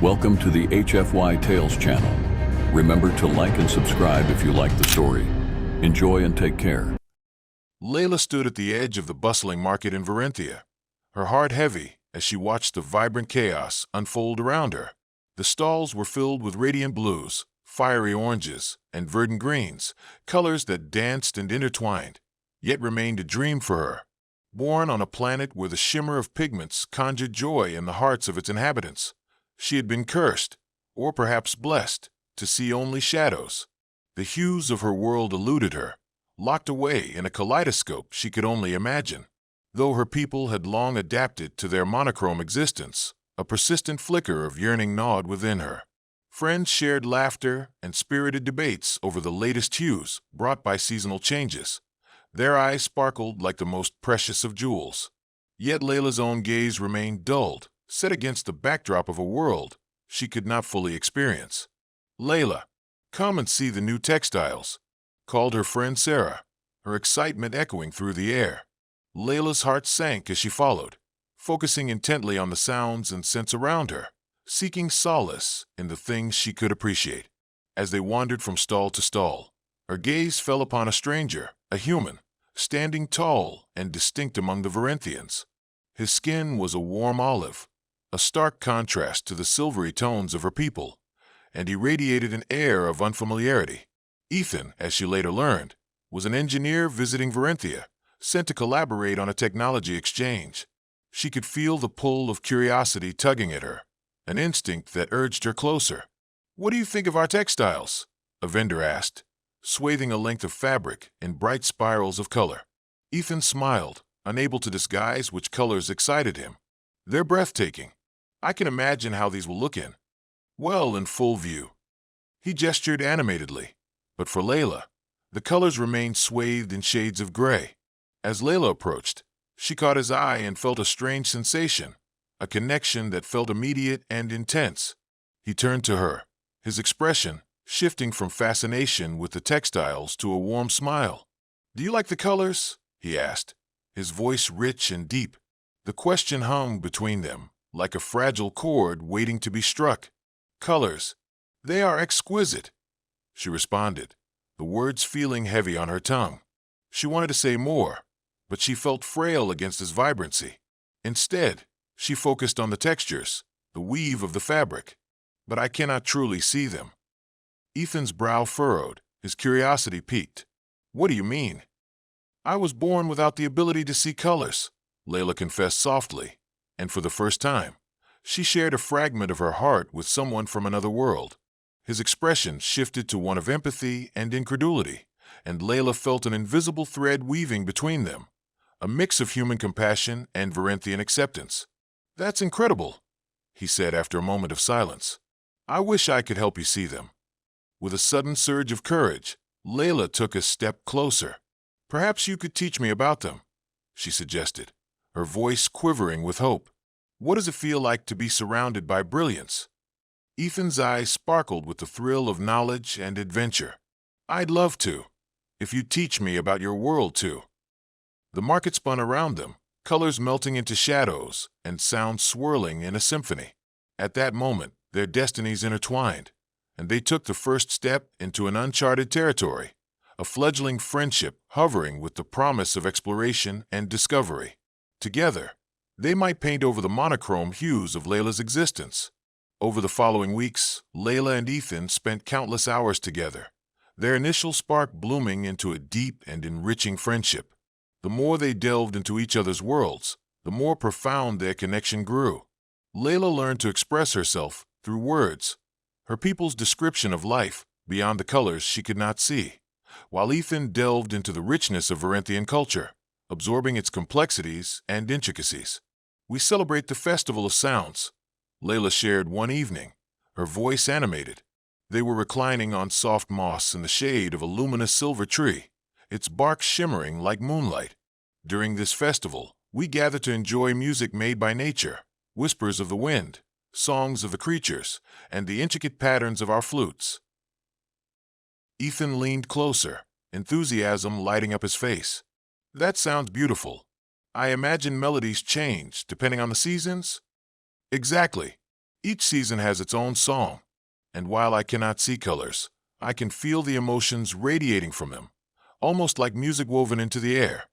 Welcome to the HFY Tales channel. Remember to like and subscribe if you like the story. Enjoy and take care. Layla stood at the edge of the bustling market in Varenthia, her heart heavy as she watched the vibrant chaos unfold around her. The stalls were filled with radiant blues, fiery oranges, and verdant greens, colors that danced and intertwined, yet remained a dream for her. Born on a planet where the shimmer of pigments conjured joy in the hearts of its inhabitants, she had been cursed, or perhaps blessed, to see only shadows. The hues of her world eluded her, locked away in a kaleidoscope she could only imagine. Though her people had long adapted to their monochrome existence, a persistent flicker of yearning gnawed within her. Friends shared laughter and spirited debates over the latest hues brought by seasonal changes. Their eyes sparkled like the most precious of jewels. Yet Layla's own gaze remained dulled, set against the backdrop of a world she could not fully experience. "Layla, come and see the new textiles," called her friend Sarah, her excitement echoing through the air. Layla's heart sank as she followed, focusing intently on the sounds and scents around her, seeking solace in the things she could appreciate. As they wandered from stall to stall, her gaze fell upon a stranger, a human, standing tall and distinct among the Varenthians. His skin was a warm olive, a stark contrast to the silvery tones of her people, and he radiated an air of unfamiliarity. Ethan, as she later learned, was an engineer visiting Varenthia, sent to collaborate on a technology exchange. She could feel the pull of curiosity tugging at her, an instinct that urged her closer. "What do you think of our textiles?" a vendor asked, swathing a length of fabric in bright spirals of color. Ethan smiled, unable to disguise which colors excited him. "They're breathtaking. I can imagine how these will look in full view." He gestured animatedly, but for Layla, the colors remained swathed in shades of gray. As Layla approached, she caught his eye and felt a strange sensation, a connection that felt immediate and intense. He turned to her, his expression shifting from fascination with the textiles to a warm smile. "Do you like the colors?" he asked, his voice rich and deep. The question hung between them, like a fragile chord waiting to be struck. "Colors. They are exquisite," she responded, the words feeling heavy on her tongue. She wanted to say more, but she felt frail against his vibrancy. Instead, she focused on the textures, the weave of the fabric. "But I cannot truly see them." Ethan's brow furrowed, his curiosity piqued. "What do you mean?" "I was born without the ability to see colors," Layla confessed softly, and for the first time, she shared a fragment of her heart with someone from another world. His expression shifted to one of empathy and incredulity, and Layla felt an invisible thread weaving between them, a mix of human compassion and Varenthian acceptance. "That's incredible," he said after a moment of silence. "I wish I could help you see them." With a sudden surge of courage, Layla took a step closer. "Perhaps you could teach me about them," she suggested, her voice quivering with hope. "What does it feel like to be surrounded by brilliance?" Ethan's eyes sparkled with the thrill of knowledge and adventure. "I'd love to, if you'd teach me about your world too." The market spun around them, colors melting into shadows and sounds swirling in a symphony. At that moment, their destinies intertwined, and they took the first step into an uncharted territory, a fledgling friendship hovering with the promise of exploration and discovery. Together, they might paint over the monochrome hues of Layla's existence. Over the following weeks, Layla and Ethan spent countless hours together, their initial spark blooming into a deep and enriching friendship. The more they delved into each other's worlds, the more profound their connection grew. Layla learned to express herself through words, her people's description of life beyond the colors she could not see, while Ethan delved into the richness of Varenthian culture, absorbing its complexities and intricacies. "We celebrate the Festival of Sounds," Layla shared one evening, her voice animated. They were reclining on soft moss in the shade of a luminous silver tree, its bark shimmering like moonlight. "During this festival, we gather to enjoy music made by nature, whispers of the wind, songs of the creatures, and the intricate patterns of our flutes." Ethan leaned closer, enthusiasm lighting up his face. "That sounds beautiful. I imagine melodies change depending on the seasons?" "Exactly." Each season has its own song, and while I cannot see colors, I can feel the emotions radiating from them, almost like music woven into the air,"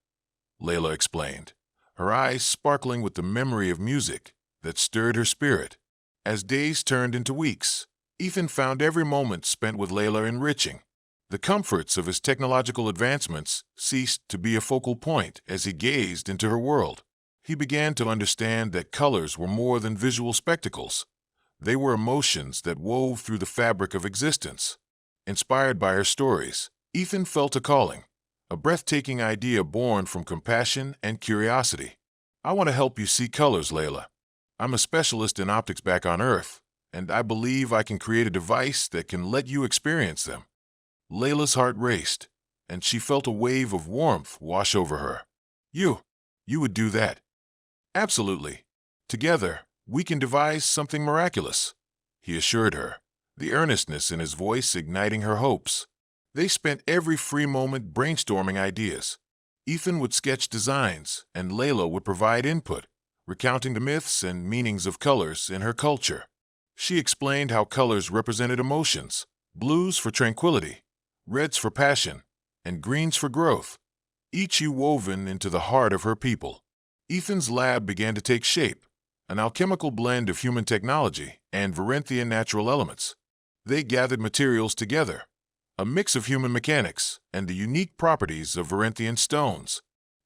Layla explained, her eyes sparkling with the memory of music that stirred her spirit. As days turned into weeks, Ethan found every moment spent with Layla enriching. The comforts of his technological advancements ceased to be a focal point as he gazed into her world. He began to understand that colors were more than visual spectacles. They were emotions that wove through the fabric of existence. Inspired by her stories, Ethan felt a calling, a breathtaking idea born from compassion and curiosity. "I want to help you see colors, Layla. I'm a specialist in optics back on Earth, and I believe I can create a device that can let you experience them." Layla's heart raced, and she felt a wave of warmth wash over her. You would do that?" "Absolutely. Together, we can devise something miraculous," he assured her, the earnestness in his voice igniting her hopes. They spent every free moment brainstorming ideas. Ethan would sketch designs, and Layla would provide input, recounting the myths and meanings of colors in her culture. She explained how colors represented emotions: blues for tranquility, reds for passion, and greens for growth, each woven into the heart of her people. Ethan's lab began to take shape, an alchemical blend of human technology and Varenthian natural elements. They gathered materials together, a mix of human mechanics and the unique properties of Varenthian stones.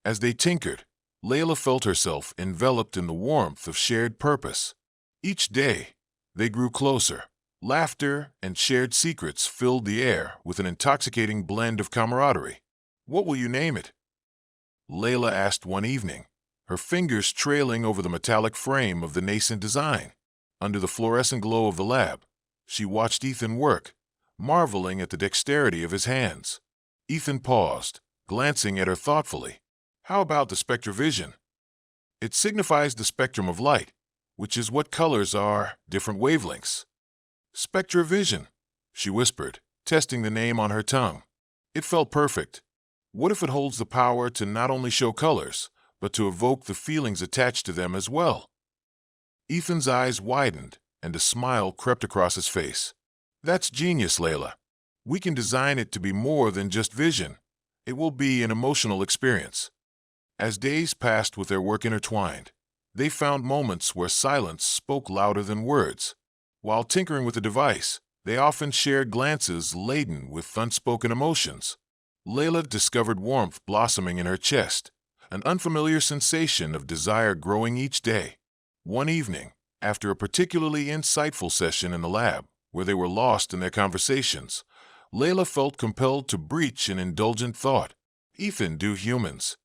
As they tinkered, Layla felt herself enveloped in the warmth of shared purpose. Each day, they grew closer. Laughter and shared secrets filled the air with an intoxicating blend of camaraderie. "What will you name it?" Layla asked one evening, her fingers trailing over the metallic frame of the nascent design. Under the fluorescent glow of the lab, she watched Ethan work, marveling at the dexterity of his hands. Ethan paused, glancing at her thoughtfully. "How about the spectrovision? It signifies the spectrum of light, which is what colors are, different wavelengths." "Spectrovision," she whispered, testing the name on her tongue. It felt perfect. What if it holds the power to not only show colors, but to evoke the feelings attached to them as well? Ethan's eyes widened, and a smile crept across his face. "That's genius, Layla. We can design it to be more than just vision. It will be an emotional experience." As days passed with their work intertwined, they found moments where silence spoke louder than words. While tinkering with the device, they often shared glances laden with unspoken emotions. Layla discovered warmth blossoming in her chest, an unfamiliar sensation of desire growing each day. One evening, after a particularly insightful session in the lab, where they were lost in their conversations, Layla felt compelled to breach an indulgent thought. "Ethan, do humans?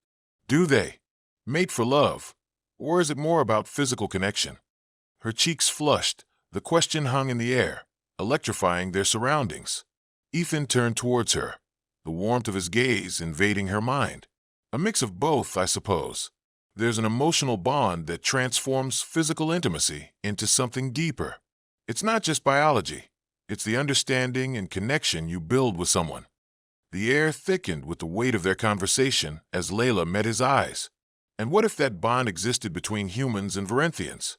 Do they mate for love? Or is it more about physical connection?" Her cheeks flushed. The question hung in the air, electrifying their surroundings. Ethan turned towards her, the warmth of his gaze invading her mind. "A mix of both, I suppose. There's an emotional bond that transforms physical intimacy into something deeper. It's not just biology. It's the understanding and connection you build with someone." The air thickened with the weight of their conversation as Layla met his eyes. And what if that bond existed between humans and Varenthians?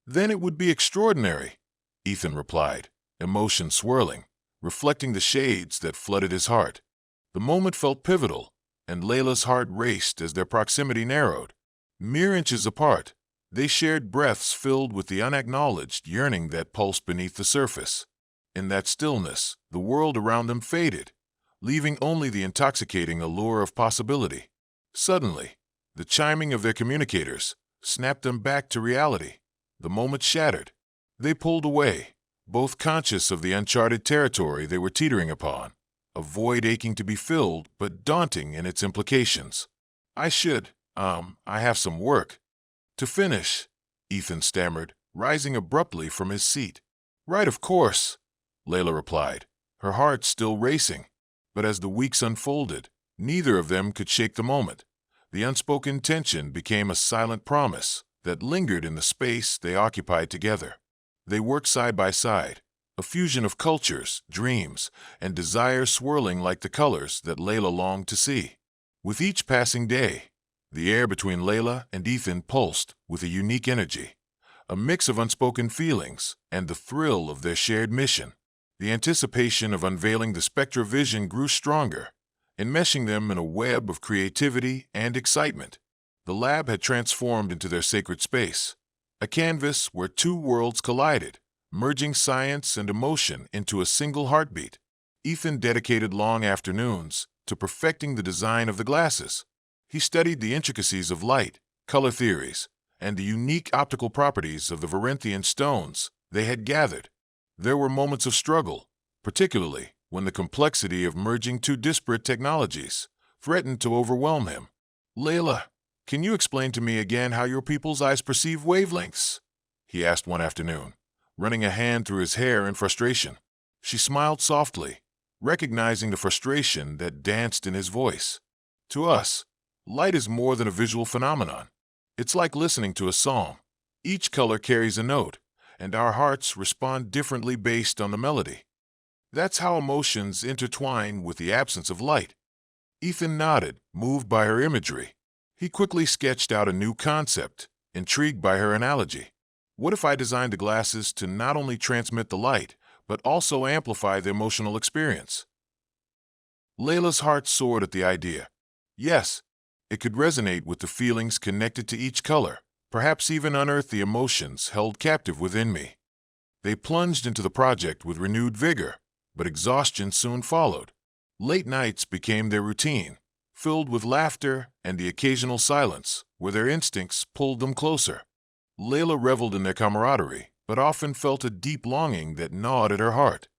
"Then it would be extraordinary," Ethan replied, emotion swirling, reflecting the shades that flooded his heart. The moment felt pivotal, and Layla's heart raced as their proximity narrowed. Mere inches apart, they shared breaths filled with the unacknowledged yearning that pulsed beneath the surface. In that stillness, the world around them faded, leaving only the intoxicating allure of possibility. Suddenly, the chiming of their communicators snapped them back to reality. The moment shattered. They pulled away, both conscious of the uncharted territory they were teetering upon, a void aching to be filled but daunting in its implications. I have some work to finish," Ethan stammered, rising abruptly from his seat. "Right, of course," Layla replied, her heart still racing. But as the weeks unfolded, neither of them could shake the moment. The unspoken tension became a silent promise that lingered in the space they occupied together. They worked side by side, a fusion of cultures, dreams, and desire swirling like the colors that Layla longed to see. With each passing day, the air between Layla and Ethan pulsed with a unique energy, a mix of unspoken feelings and the thrill of their shared mission. The anticipation of unveiling the SpectraVision grew stronger, enmeshing them in a web of creativity and excitement. The lab had transformed into their sacred space, a canvas where two worlds collided, merging science and emotion into a single heartbeat. Ethan dedicated long afternoons to perfecting the design of the glasses. He studied the intricacies of light, color theories, and the unique optical properties of the Varenthian stones they had gathered. There were moments of struggle, particularly when the complexity of merging two disparate technologies threatened to overwhelm him. "Layla, can you explain to me again how your people's eyes perceive wavelengths?" he asked one afternoon, running a hand through his hair in frustration. She smiled softly, recognizing the frustration that danced in his voice. "To us, light is more than a visual phenomenon. It's like listening to a song. Each color carries a note, and our hearts respond differently based on the melody. That's how emotions intertwine with the absence of light." Ethan nodded, moved by her imagery. He quickly sketched out a new concept, intrigued by her analogy. What if I designed the glasses to not only transmit the light, but also amplify the emotional experience? Layla's heart soared at the idea. Yes, it could resonate with the feelings connected to each color, perhaps even unearth the emotions held captive within me. They plunged into the project with renewed vigor, but exhaustion soon followed. Late nights became their routine, filled with laughter and the occasional silence where their instincts pulled them closer. Layla reveled in their camaraderie, but often felt a deep longing that gnawed at her heart,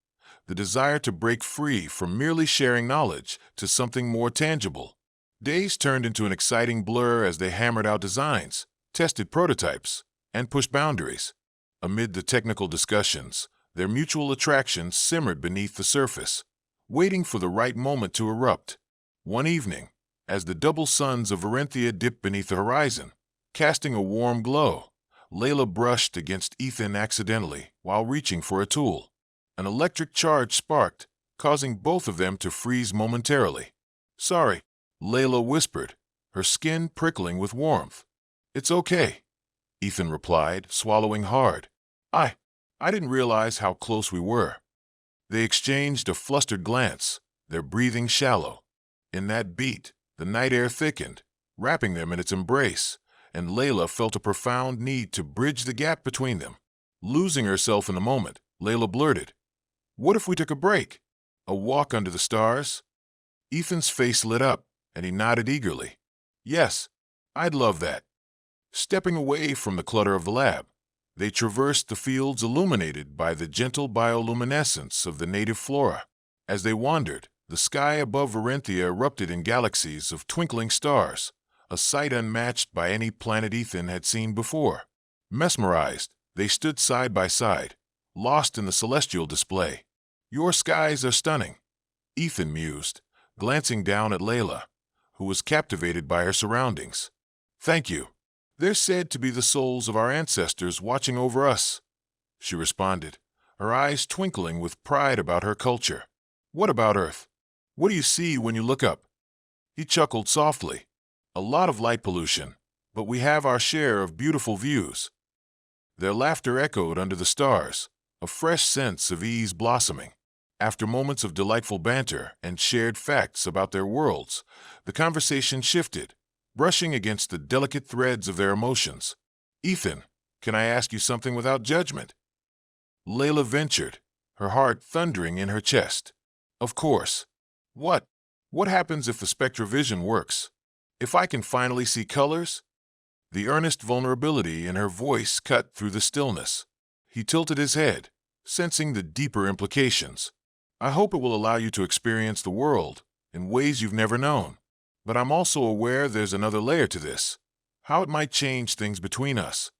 the desire to break free from merely sharing knowledge to something more tangible. Days turned into an exciting blur as they hammered out designs, tested prototypes, and pushed boundaries. Amid the technical discussions, their mutual attraction simmered beneath the surface, waiting for the right moment to erupt. One evening, as the double suns of Varenthia dipped beneath the horizon, casting a warm glow, Layla brushed against Ethan accidentally while reaching for a tool. An electric charge sparked, causing both of them to freeze momentarily. "Sorry," Layla whispered, her skin prickling with warmth. "It's okay," Ethan replied, swallowing hard. I didn't realize how close we were." They exchanged a flustered glance, their breathing shallow. In that beat, the night air thickened, wrapping them in its embrace, and Layla felt a profound need to bridge the gap between them. Losing herself in the moment, Layla blurted, "What if we took a break? A walk under the stars?" Ethan's face lit up, and he nodded eagerly. "Yes, I'd love that." Stepping away from the clutter of the lab, they traversed the fields illuminated by the gentle bioluminescence of the native flora. As they wandered, the sky above Varenthia erupted in galaxies of twinkling stars, a sight unmatched by any planet Ethan had seen before. Mesmerized, they stood side by side, lost in the celestial display. "Your skies are stunning," Ethan mused, glancing down at Layla, who was captivated by her surroundings. "Thank you. They're said to be the souls of our ancestors watching over us," she responded, her eyes twinkling with pride about her culture. "What about Earth? What do you see when you look up?" He chuckled softly. "A lot of light pollution, but we have our share of beautiful views." Their laughter echoed under the stars, a fresh sense of ease blossoming. After moments of delightful banter and shared facts about their worlds, the conversation shifted, brushing against the delicate threads of their emotions. "Ethan, can I ask you something without judgment?" Layla ventured, her heart thundering in her chest. "Of course. What? What happens if the SpectraVision works? If I can finally see colors?" The earnest vulnerability in her voice cut through the stillness. He tilted his head, sensing the deeper implications. "I hope it will allow you to experience the world in ways you've never known. But I'm also aware there's another layer to this, how it might change things between us."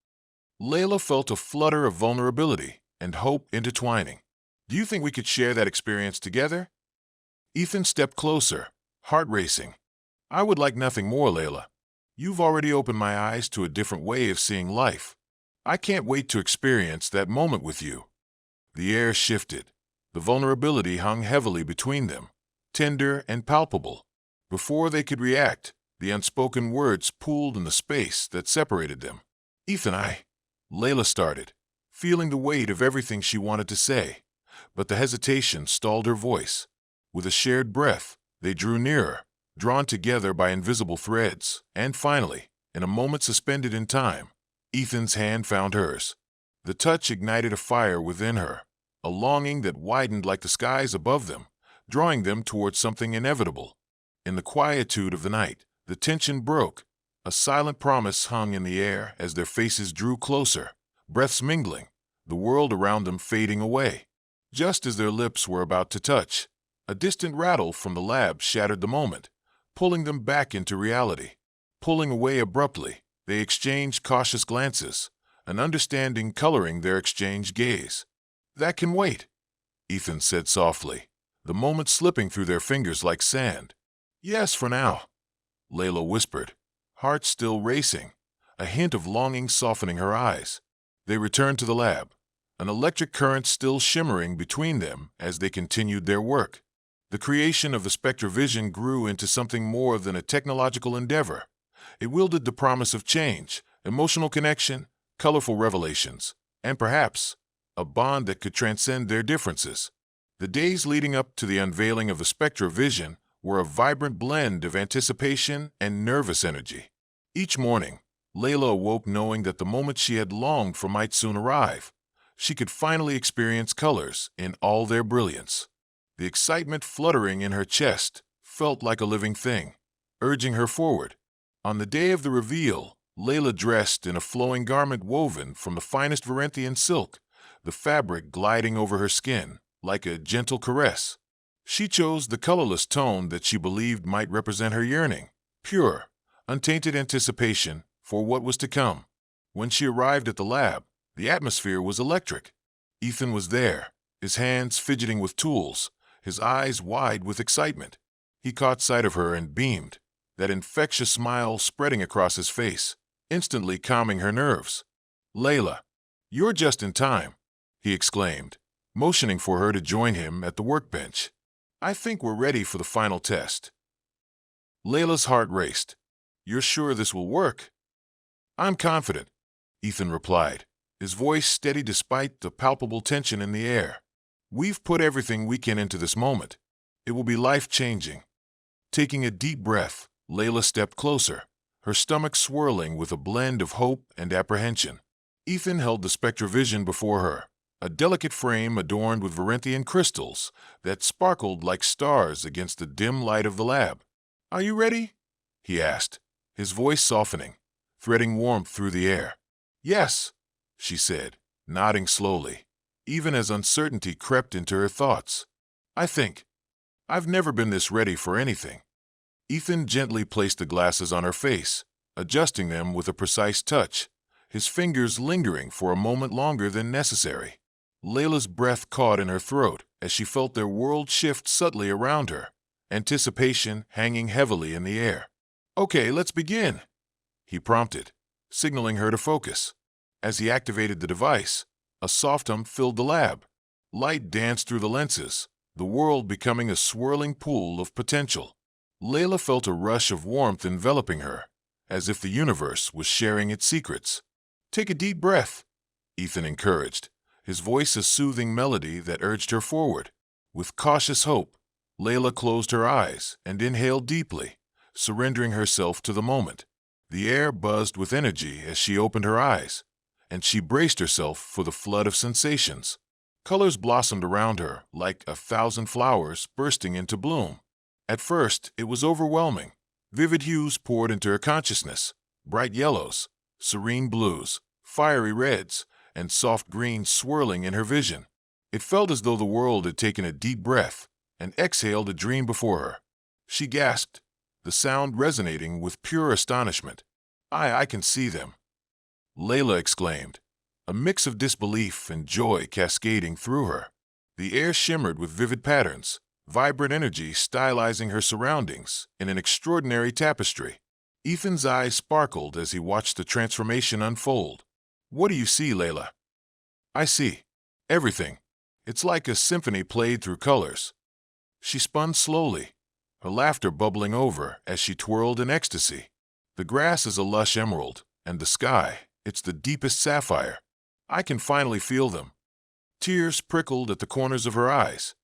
Layla felt a flutter of vulnerability and hope intertwining. "Do you think we could share that experience together?" Ethan stepped closer, heart racing. "I would like nothing more, Layla. You've already opened my eyes to a different way of seeing life. I can't wait to experience that moment with you." The air shifted. The vulnerability hung heavily between them, tender and palpable. Before they could react, the unspoken words pooled in the space that separated them. "Ethan, Layla started, feeling the weight of everything she wanted to say, but the hesitation stalled her voice. With a shared breath, they drew nearer, drawn together by invisible threads, and finally, in a moment suspended in time, Ethan's hand found hers. The touch ignited a fire within her, a longing that widened like the skies above them, drawing them towards something inevitable. In the quietude of the night, the tension broke. A silent promise hung in the air as their faces drew closer, breaths mingling, the world around them fading away. Just as their lips were about to touch, a distant rattle from the lab shattered the moment, pulling them back into reality. Pulling away abruptly, they exchanged cautious glances, an understanding coloring their exchanged gaze. "That can wait," Ethan said softly, the moment slipping through their fingers like sand. "Yes, for now," Layla whispered, heart still racing, a hint of longing softening her eyes. They returned to the lab, an electric current still shimmering between them as they continued their work. The creation of the SpectraVision grew into something more than a technological endeavor. It wielded the promise of change, emotional connection, colorful revelations, and perhaps a bond that could transcend their differences. The days leading up to the unveiling of the SpectraVision were a vibrant blend of anticipation and nervous energy. Each morning, Layla awoke knowing that the moment she had longed for might soon arrive. She could finally experience colors in all their brilliance. The excitement fluttering in her chest felt like a living thing, urging her forward. On the day of the reveal, Layla dressed in a flowing garment woven from the finest Varenthian silk, the fabric gliding over her skin like a gentle caress. She chose the colorless tone that she believed might represent her yearning, pure, untainted anticipation for what was to come. When she arrived at the lab, the atmosphere was electric. Ethan was there, his hands fidgeting with tools, his eyes wide with excitement. He caught sight of her and beamed, that infectious smile spreading across his face, instantly calming her nerves. "Layla, you're just in time," he exclaimed, motioning for her to join him at the workbench. "I think we're ready for the final test." Layla's heart raced. "You're sure this will work?" "I'm confident," Ethan replied, his voice steady despite the palpable tension in the air. "We've put everything we can into this moment. It will be life-changing." Taking a deep breath, Layla stepped closer, her stomach swirling with a blend of hope and apprehension. Ethan held the SpectraVision before her, a delicate frame adorned with Varenthian crystals that sparkled like stars against the dim light of the lab. "Are you ready?" he asked, his voice softening, threading warmth through the air. "Yes," she said, nodding slowly, even as uncertainty crept into her thoughts. "I think. I've never been this ready for anything." Ethan gently placed the glasses on her face, adjusting them with a precise touch, his fingers lingering for a moment longer than necessary. Layla's breath caught in her throat as she felt their world shift subtly around her, anticipation hanging heavily in the air. "Okay, let's begin," he prompted, signaling her to focus. As he activated the device, a soft hum filled the lab. Light danced through the lenses, the world becoming a swirling pool of potential. Layla felt a rush of warmth enveloping her, as if the universe was sharing its secrets. "Take a deep breath," Ethan encouraged, his voice a soothing melody that urged her forward. With cautious hope, Layla closed her eyes and inhaled deeply, surrendering herself to the moment. The air buzzed with energy as she opened her eyes, and she braced herself for the flood of sensations. Colors blossomed around her like 1,000 flowers bursting into bloom. At first, it was overwhelming. Vivid hues poured into her consciousness, bright yellows, serene blues, fiery reds, and soft greens swirling in her vision. It felt as though the world had taken a deep breath and exhaled a dream before her. She gasped, the sound resonating with pure astonishment. I can see them," Layla exclaimed, a mix of disbelief and joy cascading through her. The air shimmered with vivid patterns, vibrant energy stylizing her surroundings in an extraordinary tapestry. Ethan's eyes sparkled as he watched the transformation unfold. "What do you see, Layla?" "I see everything. It's like a symphony played through colors." She spun slowly, her laughter bubbling over as she twirled in ecstasy. "The grass is a lush emerald, and the sky, It's the deepest sapphire. I can finally feel them. Tears prickled at the corners of her eyes.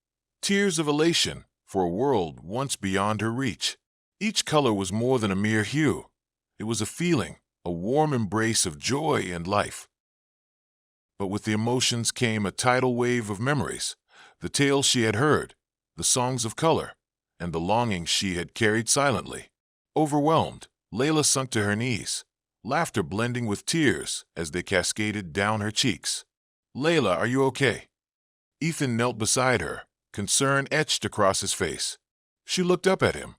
Tears of elation for a world once beyond her reach. Each color was more than a mere hue. It was a feeling, a warm embrace of joy and life. But with the emotions came a tidal wave of memories, the tales she had heard, the songs of color, and the longings she had carried silently. Overwhelmed, Layla sunk to her knees, laughter blending with tears as they cascaded down her cheeks. "Layla, are you okay?" Ethan knelt beside her, concern etched across his face. She looked up at him,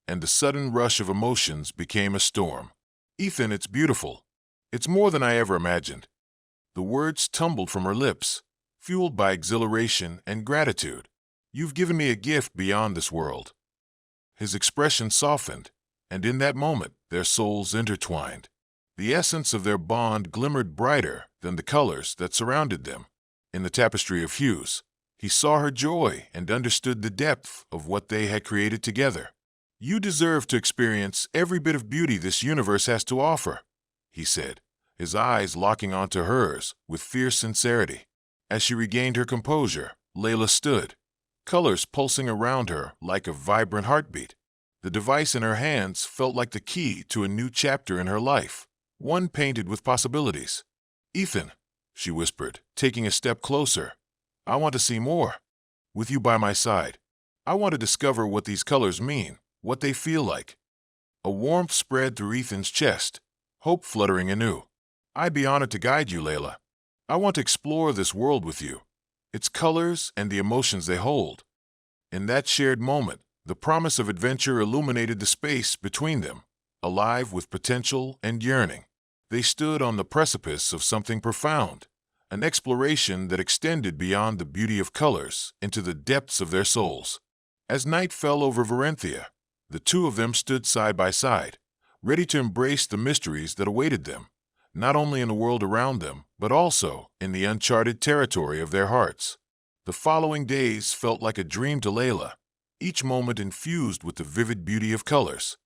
and the sudden rush of emotions became a storm. "Ethan, it's beautiful. It's more than I ever imagined." The words tumbled from her lips, fueled by exhilaration and gratitude. "You've given me a gift beyond this world." His expression softened, and in that moment their souls intertwined. The essence of their bond glimmered brighter than the colors that surrounded them. In the tapestry of hues, he saw her joy and understood the depth of what they had created together. "You deserve to experience every bit of beauty this universe has to offer," he said, his eyes locking onto hers with fierce sincerity. As she regained her composure, Layla stood, colors pulsing around her like a vibrant heartbeat. The device in her hands felt like the key to a new chapter in her life, one painted with possibilities. "Ethan," she whispered, taking a step closer, "I want to see more. With you by my side, I want to discover what these colors mean, what they feel like." A warmth spread through Ethan's chest, hope fluttering anew. "I'd be honored to guide you, Layla. I want to explore this world with you, its colors and the emotions they hold." In that shared moment, the promise of adventure illuminated the space between them, alive with potential and yearning. They stood on the precipice of something profound, an exploration that extended beyond the beauty of colors into the depths of their souls. As night fell over Varenthia, the two of them stood side by side, ready to embrace the mysteries that awaited them, not only in the world around them, but also in the uncharted territory of their hearts. The following days felt like a dream to Layla, each moment infused with the vivid beauty of colors.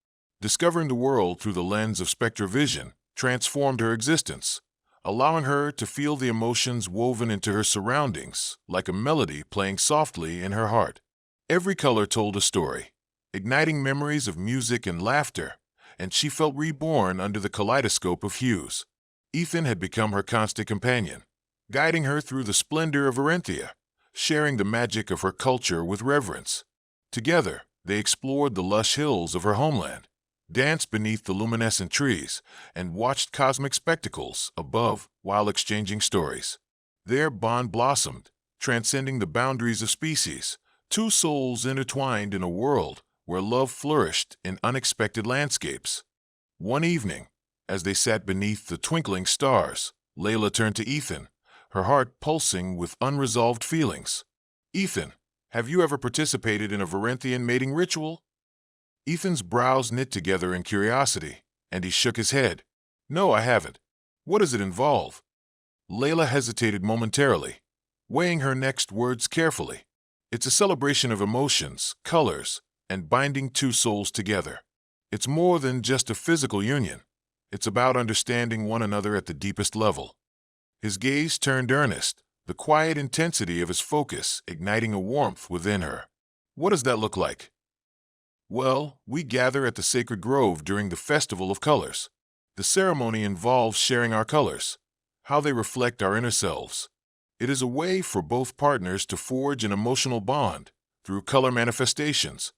Discovering the world through the lens of spectrovision transformed her existence, allowing her to feel the emotions woven into her surroundings like a melody playing softly in her heart. Every color told a story, igniting memories of music and laughter, and she felt reborn under the kaleidoscope of hues. Ethan had become her constant companion, guiding her through the splendor of Varenthia, sharing the magic of her culture with reverence. Together, they explored the lush hills of her homeland, danced beneath the luminescent trees, and watched cosmic spectacles above while exchanging stories. Their bond blossomed, transcending the boundaries of species, two souls intertwined in a world where love flourished in unexpected landscapes. One evening, as they sat beneath the twinkling stars, Layla turned to Ethan, her heart pulsing with unresolved feelings. "Ethan, have you ever participated in a Varenthian mating ritual?" Ethan's brows knit together in curiosity, and he shook his head. "No, I haven't. What does it involve?" Layla hesitated momentarily, weighing her next words carefully. "It's a celebration of emotions, colors, and binding two souls together. It's more than just a physical union. It's about understanding one another at the deepest level." His gaze turned earnest, the quiet intensity of his focus igniting a warmth within her. "What does that look like?" "Well, we gather at the sacred grove during the Festival of Colors. The ceremony involves sharing our colors, how they reflect our inner selves. It is a way for both partners to forge an emotional bond through color manifestations."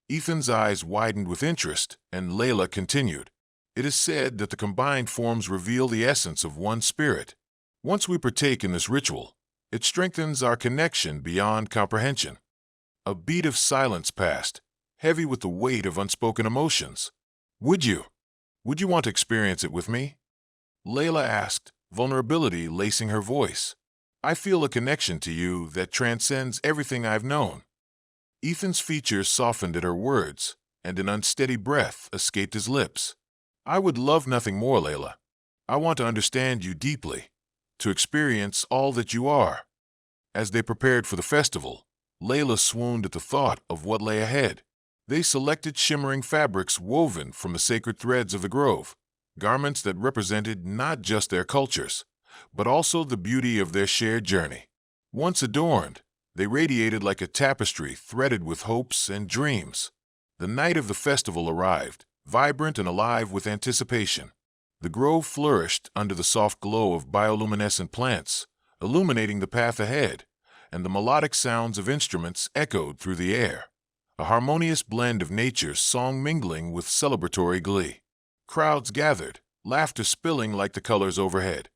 Ethan's eyes widened with interest, and Layla continued. "It is said that the combined forms reveal the essence of one spirit. Once we partake in this ritual, it strengthens our connection beyond comprehension." A beat of silence passed, heavy with the weight of unspoken emotions. Would you want to experience it with me?" Layla asked, vulnerability lacing her voice. "I feel a connection to you that transcends everything I've known." Ethan's features softened at her words, and an unsteady breath escaped his lips. "I would love nothing more, Layla. I want to understand you deeply, to experience all that you are." As they prepared for the festival, Layla swooned at the thought of what lay ahead. They selected shimmering fabrics woven from the sacred threads of the grove, garments that represented not just their cultures, but also the beauty of their shared journey. Once adorned, they radiated like a tapestry threaded with hopes and dreams. The night of the festival arrived, vibrant and alive with anticipation. The grove flourished under the soft glow of bioluminescent plants, illuminating the path ahead, and the melodic sounds of instruments echoed through the air, a harmonious blend of nature's song mingling with celebratory glee. Crowds gathered, laughter spilling like the colors overhead.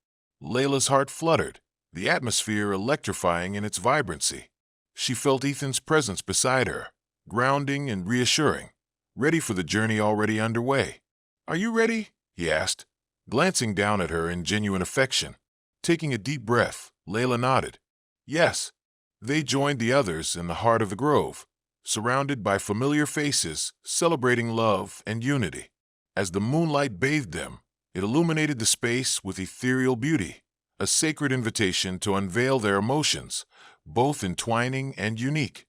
Layla's heart fluttered, the atmosphere electrifying in its vibrancy. She felt Ethan's presence beside her, grounding and reassuring, ready for the journey already underway. "Are you ready?" he asked, glancing down at her in genuine affection. Taking a deep breath, Layla nodded. Yes. They joined the others in the heart of the grove, surrounded by familiar faces, celebrating love and unity. As the moonlight bathed them, it illuminated the space with ethereal beauty, a sacred invitation to unveil their emotions, both entwining and unique.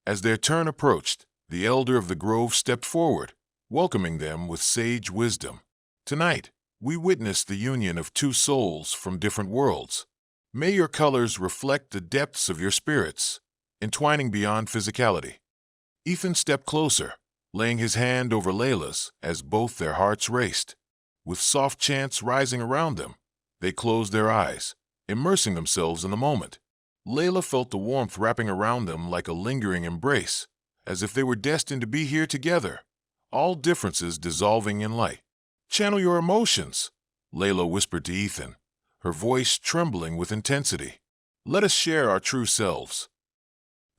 As their turn approached, the elder of the grove stepped forward, welcoming them with sage wisdom. "Tonight, we witness the union of two souls from different worlds. May your colors reflect the depths of your spirits, entwining beyond physicality." Ethan stepped closer, laying his hand over Layla's as both their hearts raced. With soft chants rising around them, they closed their eyes, immersing themselves in the moment. Layla felt the warmth wrapping around them like a lingering embrace, as if they were destined to be here together, all differences dissolving in light. "Channel your emotions," Layla whispered to Ethan, her voice trembling with intensity. "Let us share our true selves."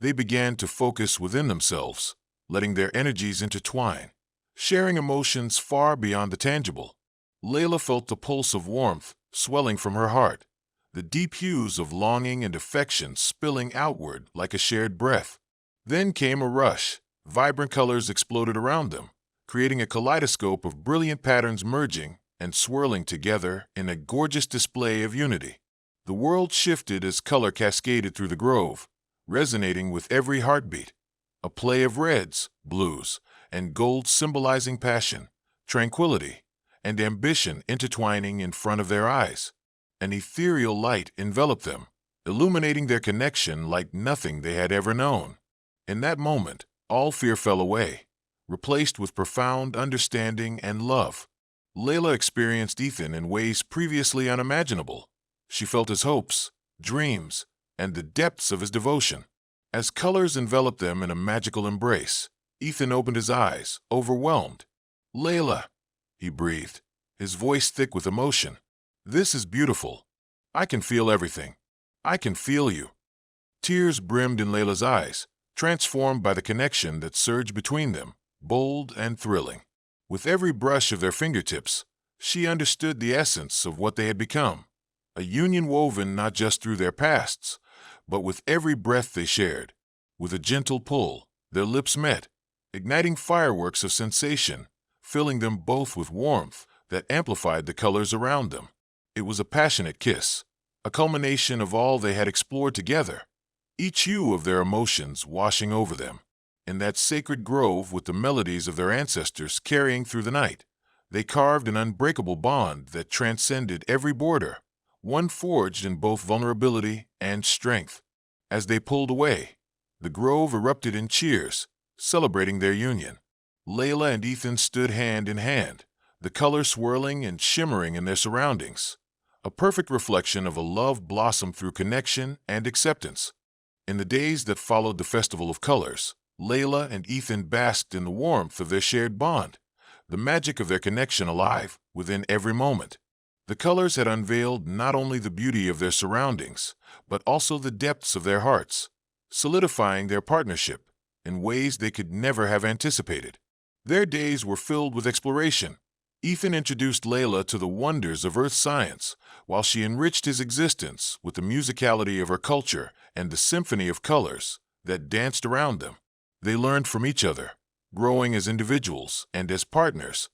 They began to focus within themselves, letting their energies intertwine, sharing emotions far beyond the tangible. Layla felt the pulse of warmth swelling from her heart, the deep hues of longing and affection spilling outward like a shared breath. Then came a rush. Vibrant colors exploded around them, creating a kaleidoscope of brilliant patterns merging and swirling together in a gorgeous display of unity. The world shifted as color cascaded through the grove, resonating with every heartbeat. A play of reds, blues, and golds symbolizing passion, tranquility, and ambition intertwining in front of their eyes. An ethereal light enveloped them, illuminating their connection like nothing they had ever known. In that moment, all fear fell away, replaced with profound understanding and love. Layla experienced Ethan in ways previously unimaginable. She felt his hopes, dreams, and the depths of his devotion. As colors enveloped them in a magical embrace, Ethan opened his eyes, overwhelmed. "Layla," he breathed, his voice thick with emotion. "This is beautiful. I can feel everything. I can feel you." Tears brimmed in Layla's eyes, transformed by the connection that surged between them, bold and thrilling. With every brush of their fingertips, she understood the essence of what they had become, a union woven not just through their pasts, but with every breath they shared. With a gentle pull, their lips met, igniting fireworks of sensation, filling them both with warmth that amplified the colors around them. It was a passionate kiss, a culmination of all they had explored together, each hue of their emotions washing over them. In that sacred grove with the melodies of their ancestors carrying through the night, they carved an unbreakable bond that transcended every border, one forged in both vulnerability and strength. As they pulled away, the grove erupted in cheers, celebrating their union. Layla and Ethan stood hand in hand, the colors swirling and shimmering in their surroundings, a perfect reflection of a love blossomed through connection and acceptance. In the days that followed the Festival of Colors, Layla and Ethan basked in the warmth of their shared bond, the magic of their connection alive within every moment. The colors had unveiled not only the beauty of their surroundings, but also the depths of their hearts, solidifying their partnership in ways they could never have anticipated. Their days were filled with exploration. Ethan introduced Layla to the wonders of Earth science, while she enriched his existence with the musicality of her culture and the symphony of colors that danced around them. They learned from each other, growing as individuals and as partners,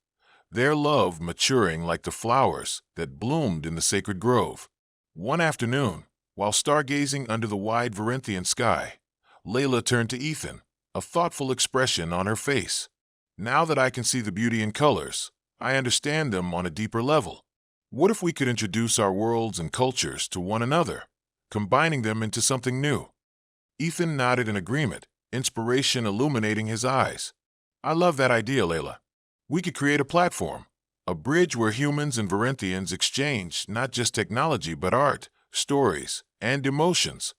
their love maturing like the flowers that bloomed in the sacred grove. One afternoon, while stargazing under the wide Varenthian sky, Layla turned to Ethan, a thoughtful expression on her face. "Now that I can see the beauty in colors, I understand them on a deeper level. What if we could introduce our worlds and cultures to one another, combining them into something new? Ethan nodded in agreement, inspiration illuminating his eyes. I love that idea, Layla. We could create a platform, a bridge where humans and Varenthians exchange not just technology but art, stories, and emotions.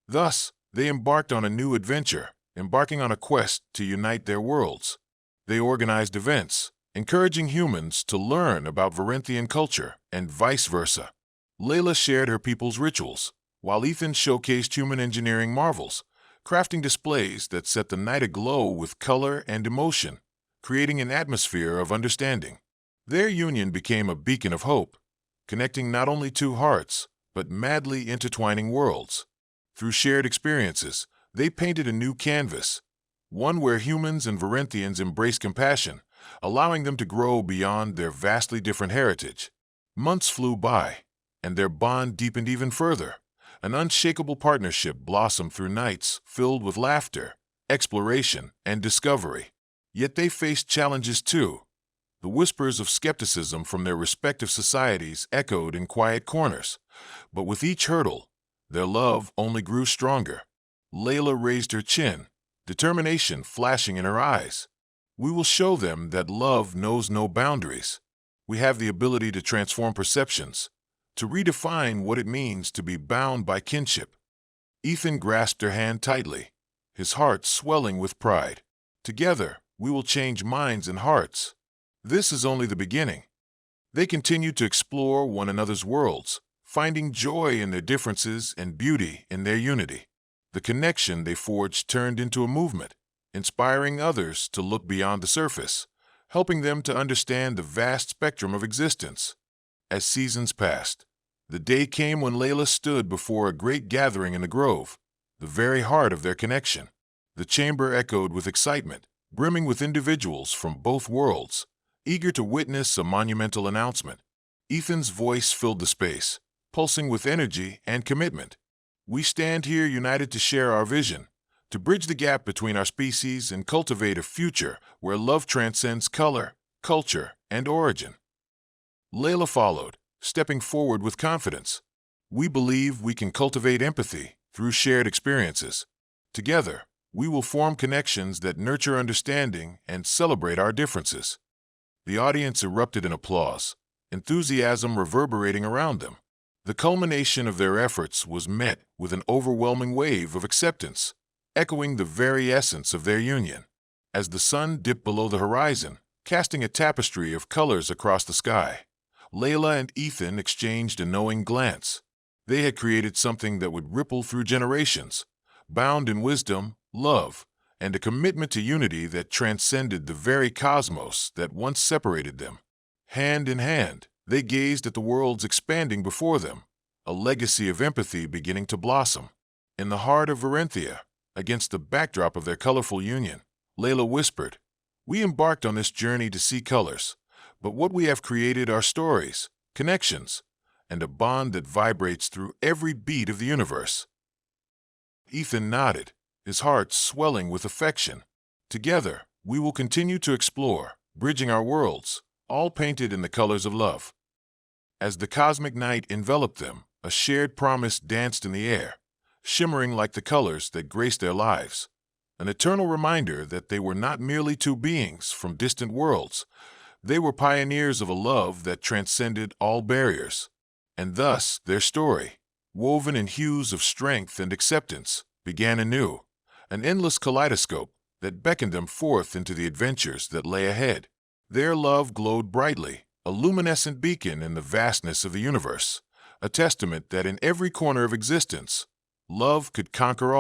Thus, they embarked on a new adventure, embarking on a quest to unite their worlds. They organized events, encouraging humans to learn about Varenthian culture and vice versa. Layla shared her people's rituals, while Ethan showcased human engineering marvels, crafting displays that set the night aglow with color and emotion, creating an atmosphere of understanding. Their union became a beacon of hope, connecting not only two hearts, but madly intertwining worlds. Through shared experiences, they painted a new canvas, one where humans and Varenthians embrace compassion, allowing them to grow beyond their vastly different heritage. Months flew by, and their bond deepened even further. An unshakable partnership blossomed through nights filled with laughter, exploration, and discovery. Yet they faced challenges too. The whispers of skepticism from their respective societies echoed in quiet corners. But with each hurdle, their love only grew stronger. Layla raised her chin, determination flashing in her eyes. We will show them that love knows no boundaries. We have the ability to transform perceptions, to redefine what it means to be bound by kinship. Ethan grasped her hand tightly, his heart swelling with pride. Together, we will change minds and hearts. This is only the beginning. They continued to explore one another's worlds, finding joy in their differences and beauty in their unity. The connection they forged turned into a movement, inspiring others to look beyond the surface, helping them to understand the vast spectrum of existence. As seasons passed, the day came when Layla stood before a great gathering in the grove, the very heart of their connection. The chamber echoed with excitement, brimming with individuals from both worlds, eager to witness a monumental announcement. Ethan's voice filled the space, pulsing with energy and commitment. We stand here united to share our vision, to bridge the gap between our species and cultivate a future where love transcends color, culture, and origin. Layla followed, stepping forward with confidence. We believe we can cultivate empathy through shared experiences. Together, we will form connections that nurture understanding and celebrate our differences. The audience erupted in applause, enthusiasm reverberating around them. The culmination of their efforts was met with an overwhelming wave of acceptance, echoing the very essence of their union. As the sun dipped below the horizon, casting a tapestry of colors across the sky, Layla and Ethan exchanged a knowing glance. They had created something that would ripple through generations, bound in wisdom, love, and a commitment to unity that transcended the very cosmos that once separated them. Hand in hand, they gazed at the worlds expanding before them, a legacy of empathy beginning to blossom. In the heart of Varenthia, against the backdrop of their colorful union, Layla whispered, "We embarked on this journey to see colors, but what we have created are stories, connections, and a bond that vibrates through every beat of the universe." Ethan nodded, his heart swelling with affection. Together, we will continue to explore, bridging our worlds, all painted in the colors of love. As the cosmic night enveloped them, a shared promise danced in the air, shimmering like the colors that graced their lives, an eternal reminder that they were not merely two beings from distant worlds. They were pioneers of a love that transcended all barriers. And thus, their story, woven in hues of strength and acceptance, began anew, an endless kaleidoscope that beckoned them forth into the adventures that lay ahead. Their love glowed brightly, a luminescent beacon in the vastness of the universe, a testament that in every corner of existence, love could conquer all.